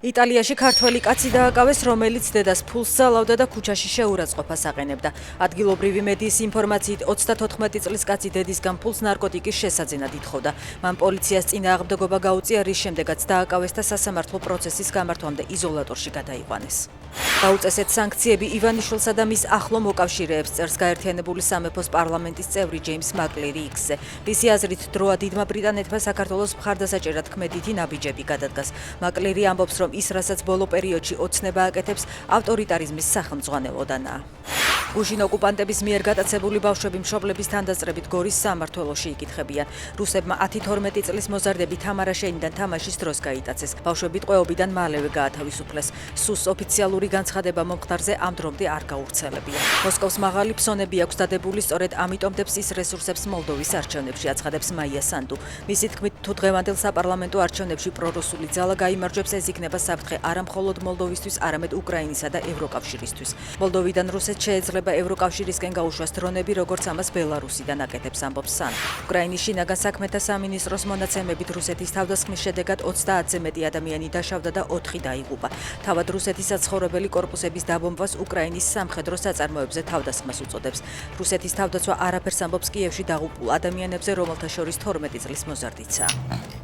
იტალიაში ქართველი კაცი დააკავეს, რომელიც დედას ფულს ზალავდა და ქუჩაში შეურაცხყოფას აყენებდა. ადგილობრივი მედიის ინფორმაციით 34 წლის კაცი დედისგან ფულს ნარკოტიკის შესაძენად ითხოვდა. მან პოლიციას წინააღმდეგობა გაუწია, რის შემდეგაც დააკავეს და სასამართლო პროცესის გამართვამდე იზოლატორში გადაიყვანეს. დაუწესეთ სანქციები ივანიშვილსა და მის ახლო მოკავშირეებს, წერს გაერთიანებული სამეფოს პარლამენტის წევრი ჯეიმს მაკლერი X-ზე. მისი აზრით, დროა დიდმა ბრიტანეთმა საქართველოს მხარდასაჭერად ქმედითი ნაბიჯები გადადგას. მაკლერი ამბობს, რომ ის, რასაც ბოლო პერიოდში ოცნება აკეთებს, ავტორიტარიზმის სახელმძღვანელოდანაა. გუშინ ოკუპანტების მიერ გატაცებული ბავშვები მშობლების თანდასწრებით გორის სამმართველოში იკითხებიან. რუსებმა 10-12 წლის მოზარდები თამარა შენიდან თამაშის დროს გაიტაცეს. ბავშვები ტყვეობიდან მალევე გაათავისუფლეს. სუს ოფიციალური განცხადება მომხდარზე ამ დრომდე არ გაურცელებია. მოსკოვს მაღალი ფსონები აქვს დადებული, სწორედ ამიტომ დებს ის რესურსებს მოლდოვის არჩევნებში, აცხადებს მაია სანდუ. მისი თქმით, თუ დღევანდელ საპარლამენტო არჩევნებში პრორუსული ძალა გაიმარჯვებს, ეს იქნება საფრთხე არა მხოლოდ მოლდოვისთვის, არამედ უკრაინისა და ევროკავშირისთვის. მოლდოვიდან რუსეთს შეეძლება ევროკავშირისკენ გაუშვას დრონები, როგორც ამას ბელარუსიდან აკეთებს, ამბობს სანდუ. უკრაინის შინაგან საქმეთა სამინისტროს მონაცემებით რუსეთის თავდასხმის შედეგად 30-ზე მეტი ადამიანი დაშავდა და 4 დაიღუპა. თავად რუსეთის საცხოვრებელი კორპუსების დაბომბვას უკრაინის სამხედრო საწარმოებზე თავდასხმას უწოდებს. რუსეთის თავდაცვა არაფერს ამბობს კიევში დაღუპულ ადამიანებზე, რომელთა შორის 12 წლის მოზარდიცაა.